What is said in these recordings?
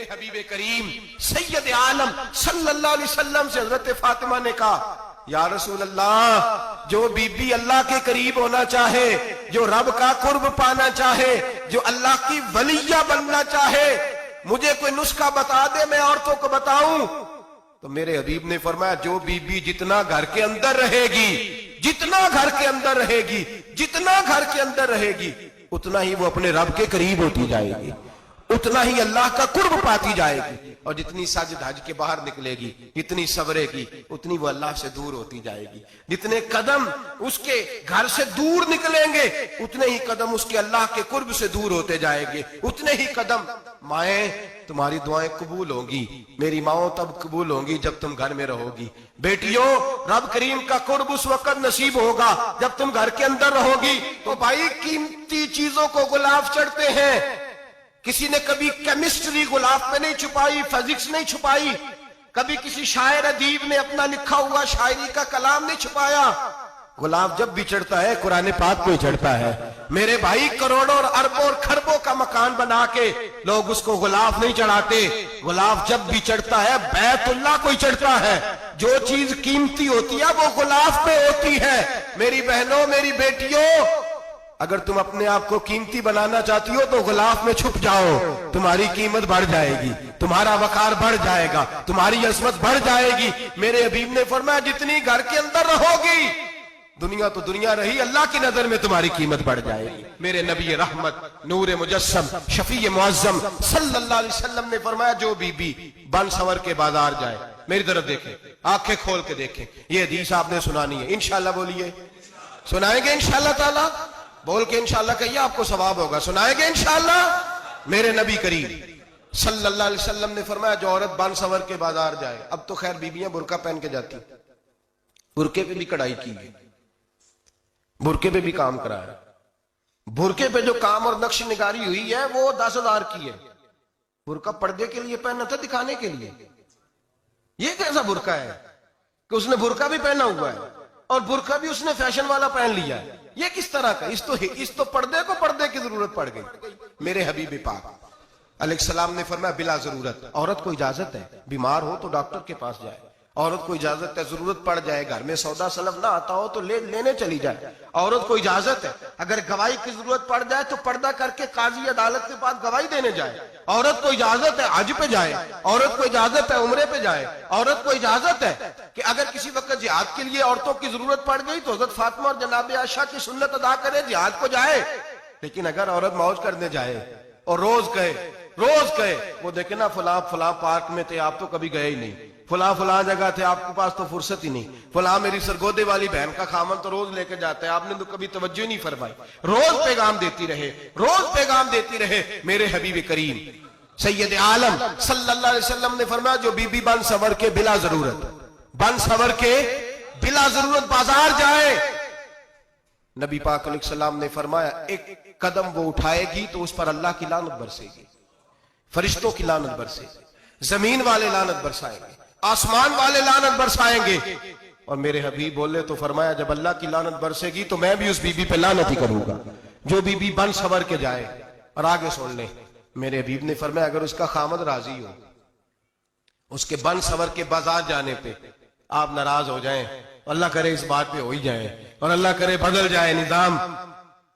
میرے حبیب کریم سید عالم صلی اللہ علیہ وسلم سے حضرت فاطمہ نے کہا یا رسول اللہ، جو بی بی اللہ کے قریب ہونا چاہے، جو رب کا قرب پانا چاہے، جو اللہ کی ولیہ بننا چاہے، مجھے کوئی نسخہ بتا دے میں عورتوں کو بتاؤں۔ تو میرے حبیب نے فرمایا جو بی بی جتنا گھر کے اندر رہے گی، جتنا گھر کے اندر رہے گی، جتنا گھر کے اندر رہے گی، اتنا ہی وہ اپنے رب کے قریب ہوتی جائے گی، اتنا ہی اللہ کا قرب پاتی جائے گی، اور جتنی سج دھج کے باہر نکلے گی، جتنی سورے گی، اتنی وہ اللہ سے دور ہوتی جائے گی۔ جتنے قدم اس کے گھر سے دور نکلیں گے، اتنے ہی قدم اس کے اللہ کے قرب سے دور ہوتے جائیں گے، اتنے ہی قدم۔ مائیں، تمہاری دعائیں قبول ہوں گی، میری ماؤں تب قبول ہوں گی جب تم گھر میں رہو گی۔ بیٹیوں، رب کریم کا قرب اس وقت نصیب ہوگا جب تم گھر کے اندر رہو گی۔ تو بھائی، قیمتی چیزوں کو غلاف چڑھتے ہیں۔ کسی نے کبھی کیمسٹری غلاف پہ نہیں چھپائی، فزکس نہیں چھپائی، کبھی کسی شاعر ادیب نے اپنا لکھا ہوا شاعری کا کلام نہیں چھپایا۔ غلاف جب بھی چڑھتا ہے قرآن پاک پہ چڑھتا ہے۔ میرے بھائی، کروڑوں اور اربوں اور خربوں کا مکان بنا کے لوگ اس کو غلاف نہیں چڑھاتے۔ غلاف جب بھی چڑھتا ہے بیت اللہ کو ہی چڑھتا ہے۔ جو چیز قیمتی ہوتی ہے وہ غلاف پہ ہوتی ہے۔ میری بہنوں، میری بیٹیوں، اگر تم اپنے آپ کو قیمتی بنانا چاہتی ہو تو غلاف میں چھپ جاؤ، تمہاری قیمت بڑھ جائے گی، تمہارا وقار بڑھ جائے گا، تمہاری عظمت بڑھ جائے گی۔ میرے حبیب نے فرمایا جتنی گھر کے اندر رہو گی، دنیا تو دنیا رہی، اللہ کی نظر میں تمہاری قیمت بڑھ جائے گی۔ میرے نبی رحمت، نور مجسم، شفیع معظم صلی اللہ علیہ وسلم نے فرمایا جو بی بی بن سور کے بازار جائے، میری طرف دیکھیں، آنکھیں کھول کے دیکھیں، یہ حدیث آپ نے سنانی ہے، انشاءاللہ بولیے، سنائیں گے انشاءاللہ تعالی؟ بول کے انشاءاللہ کہیے، آپ کو ثواب ہوگا، سنائیں گے انشاءاللہ؟ میرے نبی کریم صلی اللہ علیہ وسلم نے فرمایا جو عورت بن سور کے بازار جائے، اب تو خیر بیویاں برقع پہن کے جاتی، برقعے پہ بھی کڑھائی کی ہے، برقعے پہ بھی کام کرا ہے، برقعے پہ جو کام اور نقش نگاری ہوئی ہے وہ 10,000 کی ہے۔ برقع پردے کے لیے پہنا تھا، دکھانے کے لیے۔ یہ کیسا برقع ہے کہ اس نے برقع بھی پہنا ہوا ہے اور برقع بھی اس نے فیشن والا پہن لیا ہے؟ یہ کس طرح کا؟ اس تو پردے کو پردے کی ضرورت پڑ گئی۔ میرے حبیب پاک علیہ السلام نے فرمایا بلا ضرورت، عورت کو اجازت ہے بیمار ہو تو ڈاکٹر کے پاس جائے، عورت کو اجازت ہے ضرورت پڑ جائے گھر میں سودا سلف نہ آتا ہو تو لینے چلی جائے، عورت کو اجازت ہے اگر گواہی کی ضرورت پڑ جائے تو پردہ کر کے قاضی عدالت کے پاس گواہی دینے جائے، عورت کو اجازت ہے حج پہ جائے، عورت کو اجازت ہے عمرے پہ جائے، عورت کو اجازت ہے کہ اگر کسی وقت جہاد کے لیے عورتوں کی ضرورت پڑ گئی تو حضرت فاطمہ اور جناب عائشہ کی سنت ادا کرے، جہاد کو جائے۔ لیکن اگر عورت موج کرنے جائے اور روز کہے وہ دیکھیں نا فلاں پارک میں تھے آپ تو کبھی گئے ہی نہیں، فلاں جگہ تھے آپ کے پاس تو فرصت ہی نہیں، فلاں میری سرگودے والی بہن کا خامن تو روز لے کے جاتا ہے آپ نے تو کبھی توجہ نہیں فرمائی، روز پیغام دیتی رہے۔ میرے حبیب کریم سید عالم صلی اللہ علیہ وسلم نے فرمایا جو بی بی بن سور کے بلا ضرورت بازار جائے، نبی پاک علیہ السلام نے فرمایا ایک قدم وہ اٹھائے گی تو اس پر اللہ کی لعنت برسے گی، فرشتوں کی لعنت برسے گی، زمین والے لعنت برسائیں گے، آسمان والے لعنت برسائیں گے۔ اور میرے حبیب بولے تو فرمایا جب اللہ کی لعنت برسے گی تو میں بھی اس بی بی پہ لعنت ہی کروں گا جو بی بی بن سور کے جائے۔ اور آگے سن لیں، میرے حبیب نے فرمایا اگر اس کا خامد راضی ہو اس کے بن سور کے بازار جانے پہ، آپ ناراض ہو جائیں، اللہ کرے اس بات پہ ہو ہی جائیں اور اللہ کرے بدل جائے نظام،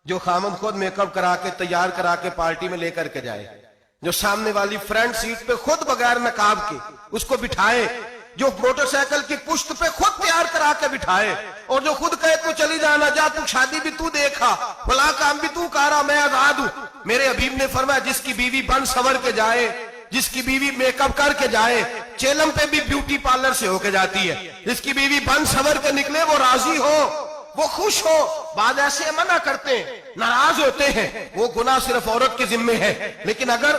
جو خامد خود میک اپ کرا کے تیار کرا کے پارٹی میں لے کر کے جائے، جو سامنے والی فرنٹ سیٹ پہ خود بغیر نقاب کے اس کو بٹھائے، جو موٹر سائیکل کی پشت پہ خود تیار کرا کے بٹھائے، اور جو خود کہے تو چلی جانا، جا تو شادی بھی تو دیکھا، فلاں کام بھی تو کرا، میں آزاد ہوں۔ میرے حبیب نے فرمایا جس کی بیوی بن سور کے جائے، جس کی بیوی میک اپ کر کے جائے، چیلم پہ بھی بیوٹی پارلر سے ہو کے جاتی ہے، جس کی بیوی بن سور کے نکلے وہ راضی ہو، وہ خوش ہو۔ بعض ایسے منع کرتے ہیں، ناراض ہوتے ہیں، وہ گناہ صرف عورت کے ذمے ہے، لیکن اگر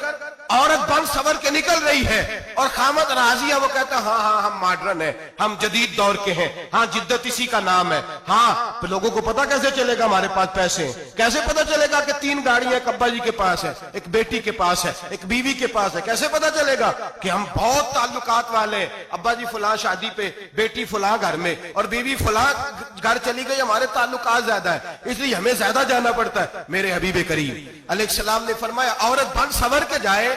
عورت بن سور کے نکل رہی ہے اور خامد راضی ہے، وہ کہتا ہے ہاں ہم ماڈرن ہیں، ہم جدید دور کے ہیں، ہاں جدت اسی کا نام ہے، ہاں لوگوں کو پتہ کیسے چلے گا ہمارے پاس پیسے ہیں، کیسے پتہ چلے گا کہ 3 گاڑیاں ایک ابا جی کے پاس ہے، ایک بیٹی کے پاس ہے، ایک بیوی کے پاس ہے، کیسے پتہ چلے گا کہ ہم بہت تعلقات والے ہیں، ابا جی فلاں شادی پہ، بیٹی فلاں گھر میں اور بیوی فلاں گھر چلی گئی، ہمارے تعلقات زیادہ ہے اس لیے ہمیں زیادہ جانا پڑتا ہے۔ میرے حبیب کریم علیہ السلام نے فرمایا عورت بن سور کے جائے،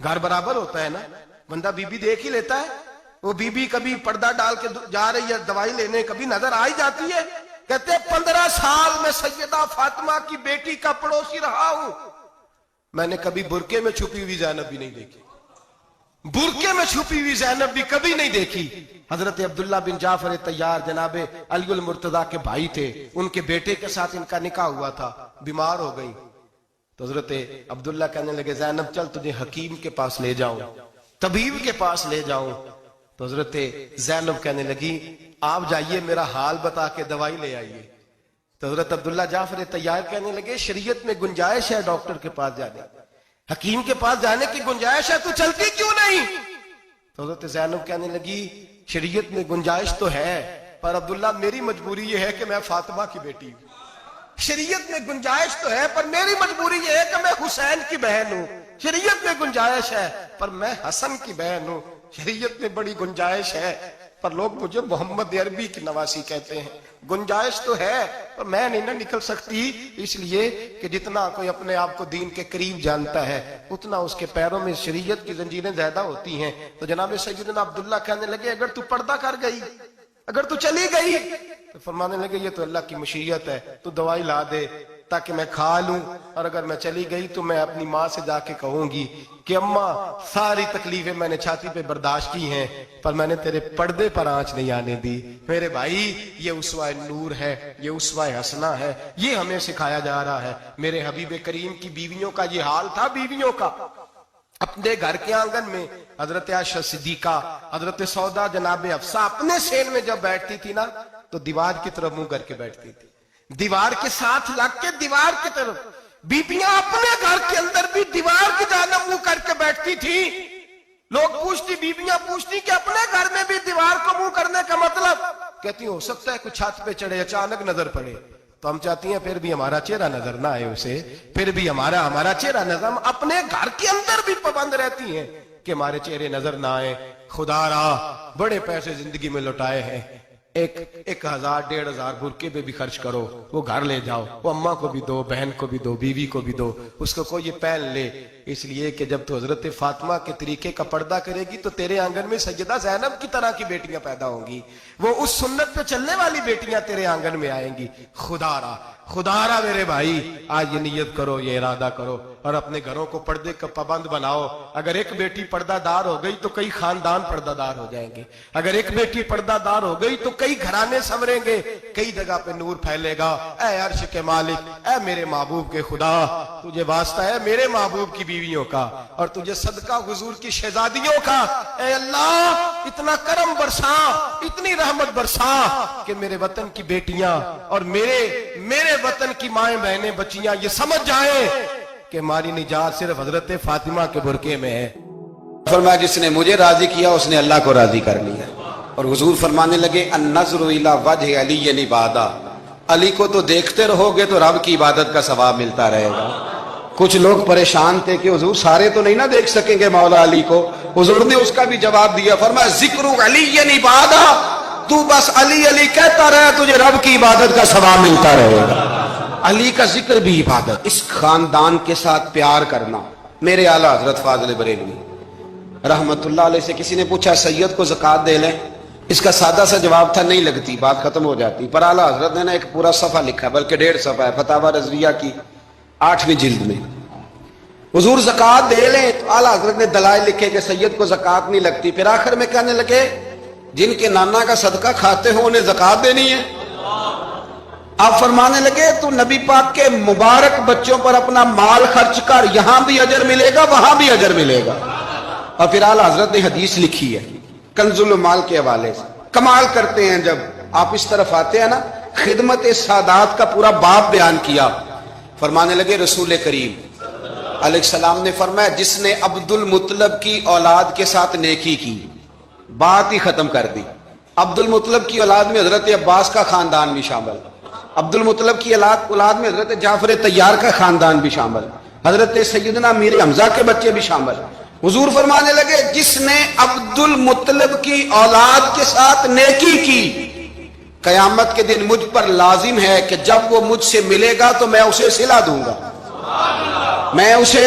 گھر برابر ہوتا ہے نا, بندہ بیوی دیکھ ہی لیتا ہے. وہ بیوی کبھی پردہ ڈال کے جا رہی ہے دوائی لینے, کبھی نظر آ ہی جاتی ہے. کہتے 15 سال میں سیدہ فاطمہ کی بیٹی کا پڑوسی رہا ہوں, میں نے کبھی برقعے میں چھپی ہوئی زینب بھی نہیں دیکھی, برقعے میں چھپی ہوئی زینب بھی کبھی نہیں دیکھی. حضرت عبداللہ بن جعفر طیار جناب علی المرتضیٰ کے بھائی تھے, ان کے بیٹے کے ساتھ ان کا نکاح ہوا تھا, بیمار ہو گئی. تو حضرت عبداللہ کہنے لگے زینب چل تجھے حکیم کے پاس لے جاؤں, طبیب کے پاس لے جاؤں. تو حضرت زینب کہنے لگی آپ جائیے میرا حال بتا کے دوائی لے آئیے. تو حضرت عبداللہ جعفر طیار کہنے لگے شریعت میں گنجائش ہے ڈاکٹر کے پاس جانے, حکیم کے پاس جانے کی گنجائش ہے, تو چلتی کیوں نہیں؟ تو حضرت زینب کہنے لگی شریعت میں گنجائش تو ہے, پر عبداللہ میری مجبوری یہ ہے کہ میں فاطمہ کی بیٹی ہوں. شریعت میں گنجائش تو ہے پر میری مجبوری یہ ہے کہ میں حسین کی بہن ہوں. شریعت میں گنجائش ہے پر میں حسن کی بہن ہوں. شریعت میں بڑی گنجائش ہے پر لوگ مجھے محمد عربی کی نواسی کہتے ہیں. گنجائش تو ہے پر میں نہیں نہ نکل سکتی, اس لیے کہ جتنا کوئی اپنے آپ کو دین کے قریب جانتا ہے اتنا اس کے پیروں میں شریعت کی زنجیریں زیادہ ہوتی ہیں. تو جناب سیدنا عبداللہ کہنے لگے اگر تو پردہ کر گئی, اگر تو چلی گئی, تو فرمانے لگے یہ تو اللہ کی مشیت ہے, تو دوائی لا دے تاکہ میں کھا لوں, اور اگر میں چلی گئی تو میں اپنی ماں سے جا کے کہوں گی کہ اماں ساری تکلیفیں میں نے چھاتی پہ برداشت کی ہیں پر میں نے تیرے پردے پر آنچ نہیں آنے دی. میرے بھائی یہ اسوہ نور ہے, یہ اسوہ حسنہ ہے, یہ ہمیں سکھایا جا رہا ہے. میرے حبیب کریم کی بیویوں کا یہ حال تھا. بیویوں کا اپنے گھر کے آنگن میں حضرت عائشہ صدیقہ, حضرت سودا جناب حفصہ اپنے سین میں جب بیٹھتی تھی نا تو دیوار کی طرف منہ کر کے بیٹھتی تھی, دیوار کے ساتھ لگ کے دیوار کی طرف. بیبیاں اپنے گھر کے اندر بھی دیوار کی جانب منہ کر کے بیٹھتی تھی. لوگ پوچھتی, بیبیاں پوچھتی کہ اپنے گھر میں بھی دیوار کو منہ کرنے کا مطلب, کہتی ہو سکتا ہے کچھ چھت پہ چڑھے اچانک نظر پڑے, تو ہم چاہتی ہیں پھر بھی ہمارا چہرہ نظر نہ آئے اسے, پھر بھی ہمارا چہرہ نظر, ہم اپنے گھر کے اندر بھی پابند رہتی ہیں کہ ہمارے چہرے نظر نہ آئے. خدا را بڑے پیسے زندگی میں لوٹائے ہیں, 1000 1500 برقعے پہ بھی خرچ کرو, وہ گھر لے جاؤ, وہ اماں کو بھی دو, بہن کو بھی دو, بیوی کو بھی دو, اس کو کوئی یہ پہن لے. اس لیے کہ جب تو حضرت فاطمہ کے طریقے کا پردہ کرے گی تو تیرے آنگن میں سیدہ زینب کی طرح کی بیٹیاں پیدا ہوں گی, وہ اس سنت پہ چلنے والی بیٹیاں تیرے آنگن میں آئیں گی. خدا را میرے بھائی آج یہ نیت کرو, یہ ارادہ کرو اور اپنے گھروں کو پردے کا پابند بناؤ. اگر ایک بیٹی پردہ دار ہو گئی تو کئی خاندان پردہ دار ہو جائیں گے, اگر ایک بیٹی پردہ دار ہو گئی تو کئی گھرانے سنوریں گے, کئی جگہ پہ نور پھیلے گا. اے عرش کے مالک, اے میرے محبوب کے خدا, تجھے واسطہ ہے میرے محبوب کی بیویوں کا اور تجھے صدقہ حضور کی شہزادیوں کا. اے اللہ اتنا کرم برسا, اتنی رحمت برسا کہ میرے وطن کی بیٹیاں اور میرے وطن کی مائیں بہنیں بچیاں یہ سمجھ جائیں کہ ہماری نجات صرف حضرت فاطمہ کے برقعے میں ہے. فرمایا جس نے مجھے راضی کیا اس نے اللہ کو راضی کر لیا. اور حضور فرمانے لگے النظر الی وجہ علی عبادہ, علی کو تو دیکھتے رہو گے تو رب کی عبادت کا ثواب ملتا رہے گا. کچھ لوگ پریشان تھے کہ حضور سارے تو نہیں نہ دیکھ سکیں گے مولا علی کو. حضور نے اس کا بھی جواب دیا, فرمایا ذکر علی عبادہ, تو بس علی علی کہتا رہے تجھے رب کی عبادت کا ثواب ملتا رہے گا. علی کا ذکر بھی عبادت. اس خاندان کے ساتھ پیار کرنا. میرے اعلیٰ حضرت فاضل بریلوی رحمت اللہ علیہ سے کسی نے پوچھا سید کو زکوٰۃ دے لیں, اس کا سادہ سا جواب تھا نہیں لگتی, بات ختم ہو جاتی. پر اعلیٰ حضرت نے نا ایک پورا صفحہ لکھا, بلکہ 1.5 صفحہ ہے, فتاوی رضویہ کی 8ویں جلد میں. حضور زکوٰۃ دے لیں تو اعلیٰ حضرت نے دلائل لکھے کہ سید کو زکوٰۃ نہیں لگتی. پھر آخر میں کہنے لگے جن کے نانا کا صدقہ کھاتے ہو انہیں زکوٰۃ دینی ہے. آپ فرمانے لگے تو نبی پاک کے مبارک بچوں پر اپنا مال خرچ کر, یہاں بھی اجر ملے گا وہاں بھی اجر ملے گا. اور پھر اعلیٰ حضرت نے حدیث لکھی ہے کنز المال کے حوالے سے. کمال کرتے ہیں جب آپ اس طرف آتے ہیں نا, خدمت سادات کا پورا باب بیان کیا. فرمانے لگے رسول کریم علیہ السلام نے فرمایا جس نے عبد المطلب کی اولاد کے ساتھ نیکی کی, بات ہی ختم کر دی. عبد المطلب کی اولاد میں حضرت عباس کا خاندان بھی شامل, عبد المطلب کی اولاد میں حضرت جعفر طیار کا خاندان بھی شامل, حضرت سیدنا امیر حمزہ کے بچے بھی شامل. حضور فرمانے لگے جس نے عبد المطلب کی اولاد کے ساتھ نیکی کی, قیامت کے دن مجھ پر لازم ہے کہ جب وہ مجھ سے ملے گا تو میں اسے صلہ دوں گا, میں اسے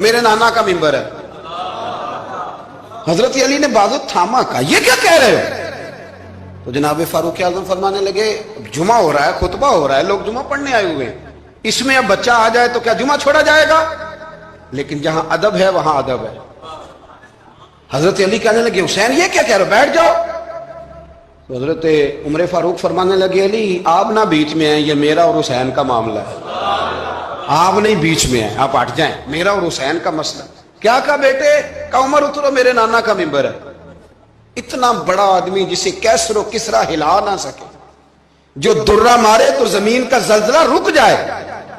میرے نانا کا ممبر ہے. حضرت علی نے بازو تھاما. کہا یہ کیا کہہ رہے ہو؟ تو جناب فاروق اعظم فرمانے لگے جمعہ ہو رہا ہے, خطبہ ہو رہا ہے, لوگ جمعہ پڑھنے آئے ہوئے ہیں, اس میں اب بچہ آ جائے تو کیا جمعہ چھوڑا جائے گا؟ لیکن جہاں ادب ہے وہاں ادب ہے. حضرت علی کہنے لگے حسین یہ کیا کہہ رہے ہو, بیٹھ جاؤ. تو حضرت عمر فاروق فرمانے لگے علی آپ نہ بیچ میں ہیں, یہ میرا اور حسین کا معاملہ ہے, آپ نہیں بیچ میں ہیں, آپ ہٹ جائیں, میرا اور حسین کا مسئلہ. کیا کہا بیٹے؟ کہا عمر اترو, میرے نانا کا ممبر ہے. اتنا بڑا آدمی جسے کیسر و کسرا ہلا نہ سکے, جو درہ مارے تو زمین کا زلزلہ رک جائے,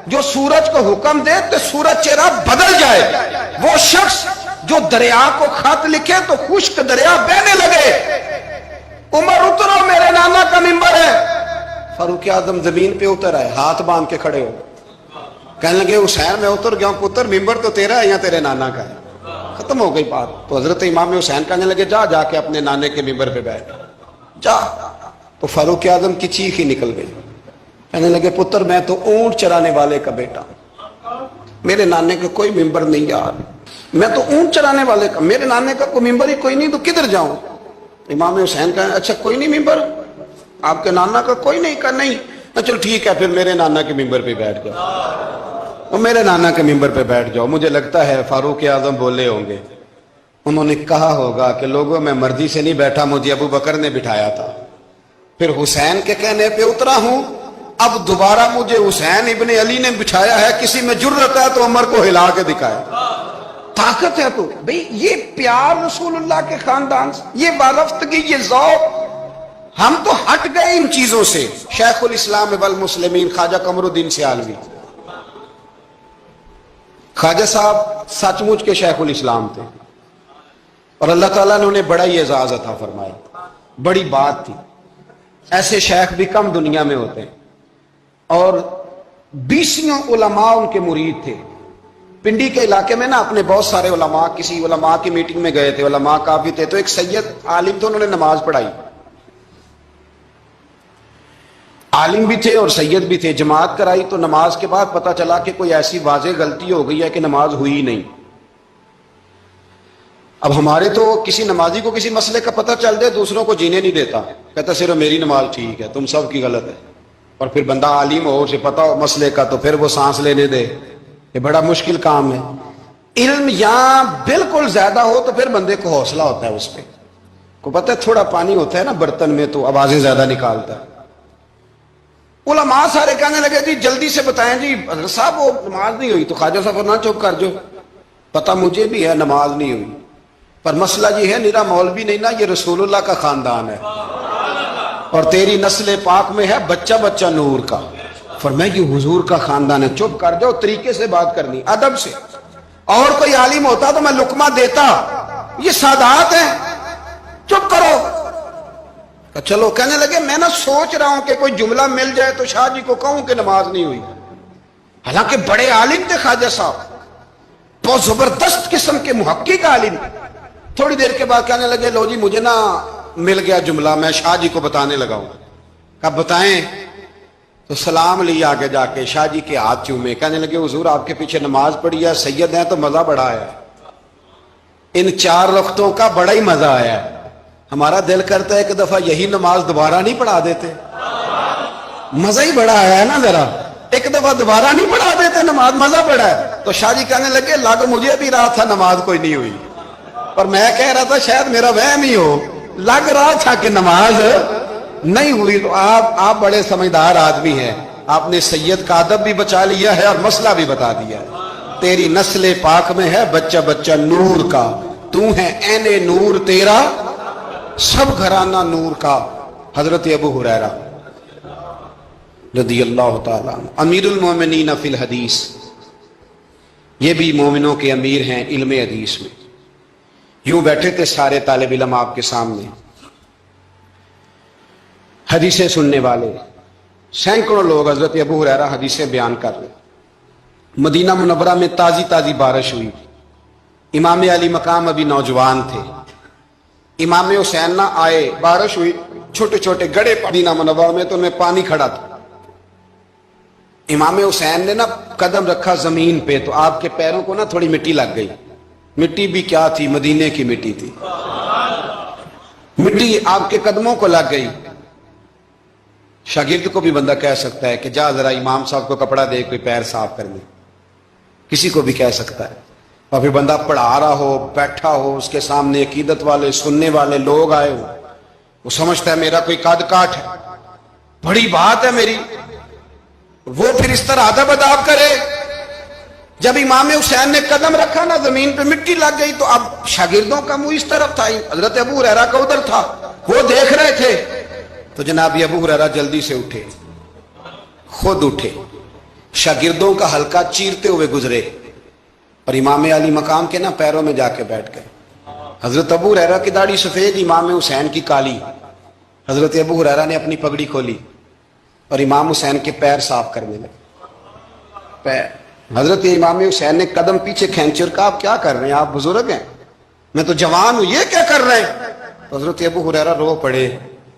جو سورج کو حکم دے تو سورج چہرہ بدل جائے, وہ شخص جو دریا کو خط لکھے تو خشک دریا بہنے لگے. عمر اترو, میرے نانا کا ممبر ہے. فاروق اعظم زمین پہ اتر آئے, ہاتھ باندھ کے کھڑے ہو, کہنے لگے حسین میں اتر گیا ہوں پتر, ممبر تو تیرا ہے یا تیرے نانا کا ہے؟ ختم ہو گئی بات. تو حضرت امام حسین کہنے لگے جا کے اپنے نانے کے ممبر پہ بیٹھ جا. تو فاروق اعظم کی چیخ ہی نکل گئی. کہنے لگے پتر میں تو اونٹ چرانے والے کا بیٹا, میرے نانے کا کوئی ممبر نہیں یار, میں تو اونٹ چرانے والے کا, میرے نانے کا کوئی ممبر ہی کوئی نہیں, تو کدھر جاؤں؟ امام حسین کہا اچھا کوئی نہیں ممبر آپ کے نانا کا کوئی نہیں؟ کہا نہیں. چلو ٹھیک ہے پھر میرے نانا کے ممبر پہ بیٹھ جاؤ, اور میرے نانا کے ممبر پہ بیٹھ جاؤ. مجھے لگتا ہے فاروق اعظم بولے ہوں گے, انہوں نے کہا ہوگا کہ لوگوں میں مرضی سے نہیں بیٹھا, مجھے ابو بکر نے بٹھایا تھا, پھر حسین کے کہنے پہ اترا ہوں, اب دوبارہ مجھے حسین ابن علی نے بٹھایا ہے, کسی میں جرت ہے تو عمر کو ہلا کے دکھائے, طاقت ہے. تو بھئی یہ پیار رسول اللہ کے خاندان سے, یہ وارفتگی, یہ ذوق, ہم تو ہٹ گئے ان چیزوں سے. شیخ الاسلام والمسلمین خواجہ قمر الدین سیالوی, خواجہ صاحب سچ مچ کے شیخ الاسلام تھے, اور اللہ تعالیٰ نے انہیں بڑا ہی اعزاز عطا فرمایا, بڑی بات تھی. ایسے شیخ بھی کم دنیا میں ہوتے ہیں, اور 20 علماء ان کے مرید تھے. پنڈی کے علاقے میں نا اپنے بہت سارے علماء, کسی علماء کی میٹنگ میں گئے تھے, علماء کافی تھے, تو ایک سید عالم تھے, انہوں نے نماز پڑھائی, عالم بھی تھے اور سید بھی تھے, جماعت کرائی. تو نماز کے بعد پتا چلا کہ کوئی ایسی واضح غلطی ہو گئی ہے کہ نماز ہوئی نہیں. اب ہمارے تو کسی نمازی کو کسی مسئلے کا پتہ چل جائے دوسروں کو جینے نہیں دیتا, کہتا صرف میری نماز ٹھیک ہے, تم سب کی غلط ہے. اور پھر بندہ عالم ہو, اسے پتہ ہو مسئلے کا, تو پھر وہ سانس لینے دے, یہ بڑا مشکل کام ہے. علم یہاں بالکل زیادہ ہو تو پھر بندے کو حوصلہ ہوتا ہے, اس پہ کو پتہ ہے تھوڑا پانی ہوتا ہے نا برتن میں تو آوازیں زیادہ نکالتا ہے. علماء سارے کہنے لگے جی جلدی سے بتائیں جی حضرت صاحب وہ نماز نہیں ہوئی. تو خواجہ صاحب نہ چپ کر جو, پتہ مجھے بھی ہے نماز نہیں ہوئی, پر مسئلہ یہ ہے میرا مولوی نہیں نا, یہ رسول اللہ کا خاندان ہے, اور تیری نسل پاک میں ہے بچہ بچہ نور کا. فرمایا یہ حضور کا خاندان ہے, چپ کر جاؤ, طریقے سے بات کرنی, ادب سے. اور کوئی عالم ہوتا تو میں لقمہ دیتا, یہ سادات ہیں, چپ کرو. چلو کہنے لگے میں نہ سوچ رہا ہوں کہ کوئی جملہ مل جائے تو شاہ جی کو کہوں کہ نماز نہیں ہوئی. حالانکہ بڑے عالم تھے خواجہ صاحب, بہت زبردست قسم کے محقق عالم. تھوڑی دیر کے بعد کہنے لگے لو جی مجھے نا مل گیا جملہ, میں شاہ جی کو بتانے لگا ہوں. کب بتائیں؟ تو سلام لیا آگے جا کے, شاہ جی کے ہاتھ چومے, کہنے لگے حضور آپ کے پیچھے نماز پڑھی ہے, سید ہیں تو مزہ بڑا آیا, ان 4 رکعتوں کا بڑا ہی مزہ آیا. ہمارا دل کرتا ہے ایک دفعہ یہی نماز دوبارہ نہیں پڑھا دیتے, مزہ ہی بڑا آیا ہے نا, ذرا ایک دفعہ دوبارہ نہیں پڑھا دیتے نماز, مزہ بڑا ہے. تو شاہ جی کہنے لگے لگ مجھے بھی رہا تھا نماز کوئی نہیں ہوئی, پر میں کہہ رہا تھا شاید میرا وہم ہی ہو, لگ رہا تھا کہ نماز نہیں ہوئی. تو آپ بڑے سمجھدار آدمی ہیں, آپ نے سید کا ادب بھی بچا لیا ہے اور مسئلہ بھی بتا دیا ہے. تیری نسل پاک میں ہے بچہ بچہ نور کا, تو ہے عین نور, تیرا سب گھرانہ نور کا. حضرت ابو ہریرہ رضی اللہ تعالیٰ عنہ, امیر المومنین فی الحدیث, یہ بھی مومنوں کے امیر ہیں علم حدیث میں. یوں بیٹھے تھے سارے طالب علم آپ کے سامنے, حدیثیں سننے والے سینکڑوں لوگ. حضرت ابو ہریرہ حدیثیں بیان کر رہے. مدینہ منورہ میں تازی تازی بارش ہوئی, امام علی مقام ابھی نوجوان تھے, امام حسین نہ آئے, بارش ہوئی, چھوٹے چھوٹے گڑے مدینہ منورہ میں, تو ان میں پانی کھڑا تھا. امام حسین نے نا قدم رکھا زمین پہ تو آپ کے پیروں کو نا تھوڑی مٹی لگ گئی. مٹی بھی کیا تھی؟ مدینے کی مٹی تھی. مٹی آپ کے قدموں کو لگ گئی. شاگرد کو بھی بندہ کہہ سکتا ہے کہ جا ذرا امام صاحب کو کپڑا دے کوئی پیر صاف کرنے، کسی کو بھی کہہ سکتا ہے. اور پھر بندہ پڑھا رہا ہو، بیٹھا ہو، اس کے سامنے عقیدت والے سننے والے لوگ آئے ہو، وہ سمجھتا ہے میرا کوئی قد کاٹ ہے، بڑی بات ہے میری، وہ پھر اس طرح ادب اداب کرے. جب امام حسین نے قدم رکھا نا زمین پہ مٹی لگ گئی تو اب شاگردوں کا منہ اس طرف تھا، حضرت ابو ہریرہ کا ادھر تھا، وہ دیکھ رہے تھے. تو جناب ابو ہریرہ جلدی سے اٹھے، خود اٹھے، شاگردوں کا حلقہ چیرتے ہوئے گزرے اور امام علی مقام کے نا پیروں میں جا کے بیٹھ گئے. حضرت ابو ہریرہ کی داڑھی سفید، امام حسین کی کالی. حضرت ابو ہریرہ نے اپنی پگڑی کھولی اور امام حسین کے پیر صاف کرنے لگے. پیر حضرت امام حسین نے قدم پیچھے کھینچے اور کہا آپ کیا کر رہے ہیں؟ آپ بزرگ ہیں، میں تو جوان ہوں، یہ کیا کر رہے ہیں؟ تو حضرت ابو ہریرہ رو پڑے،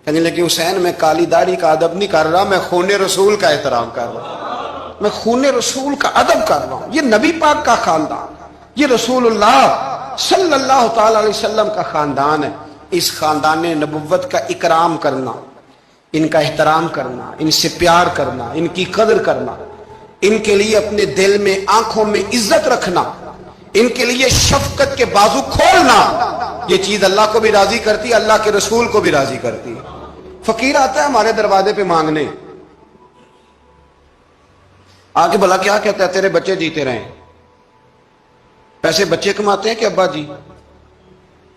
کہنے لگے حسین میں کالی داڑھی کا ادب نہیں کر رہا، میں خون رسول کا احترام کر رہا ہوں، میں خون رسول کا ادب کر رہا ہوں. یہ نبی پاک کا خاندان، یہ رسول اللہ صلی اللہ تعالی علیہ وسلم کا خاندان ہے. اس خاندان نبوت کا اکرام کرنا، ان کا احترام کرنا، ان سے پیار کرنا، ان کی قدر کرنا، ان کے لیے اپنے دل میں آنکھوں میں عزت رکھنا، ان کے لیے شفقت کے بازو کھولنا، یہ چیز اللہ کو بھی راضی کرتی ہے، اللہ کے رسول کو بھی راضی کرتی ہے. فقیر آتا ہے ہمارے دروازے پہ مانگنے، آ کے بھلا کیا کہتا ہے؟ تیرے بچے جیتے رہیں. پیسے بچے کماتے ہیں کہ ابا جی؟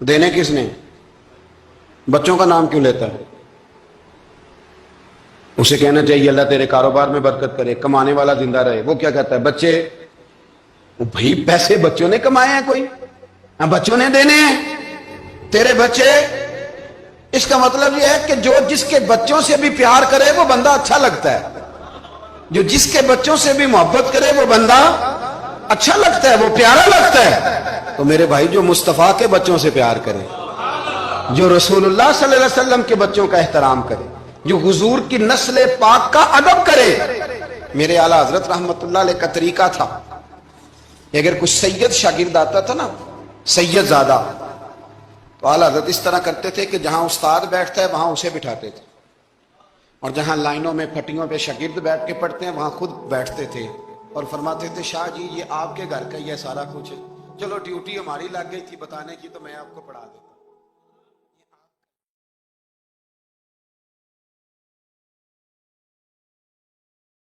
دینے کس نے؟ بچوں کا نام کیوں لیتا ہے؟ اسے کہنا چاہیے اللہ تیرے کاروبار میں برکت کرے، کمانے والا زندہ رہے. وہ کیا کہتا ہے؟ بچے. بھائی پیسے بچوں نے کمائے ہیں، کوئی بچوں نے دینے ہیں. تیرے بچے، اس کا مطلب یہ ہے کہ جو جس کے بچوں سے بھی پیار کرے وہ بندہ اچھا لگتا ہے، جو جس کے بچوں سے بھی محبت کرے وہ بندہ اچھا لگتا ہے، وہ پیارا لگتا ہے. تو میرے بھائی جو مصطفیٰ کے بچوں سے پیار کرے، جو رسول اللہ صلی اللہ علیہ وسلم کے بچوں کا احترام کرے، جو حضور کی نسل پاک کا ادب کرے. میرے اعلیٰ حضرت رحمت اللہ علیہ کا طریقہ تھا، اگر کچھ سید شاگرد آتا تھا نا، سید زادہ، تو اعلیٰ حضرت اس طرح کرتے تھے کہ جہاں استاد بیٹھتا ہے وہاں اسے بٹھاتے تھے، اور جہاں لائنوں میں پھٹیوں پہ شاگرد بیٹھ کے پڑھتے ہیں وہاں خود بیٹھتے تھے، اور فرماتے تھے شاہ جی یہ آپ کے گھر کا ہی ہے سارا کچھ، چلو ڈیوٹی ہماری لگ گئی تھی بتانے کی تو میں آپ کو پڑھا دیتا.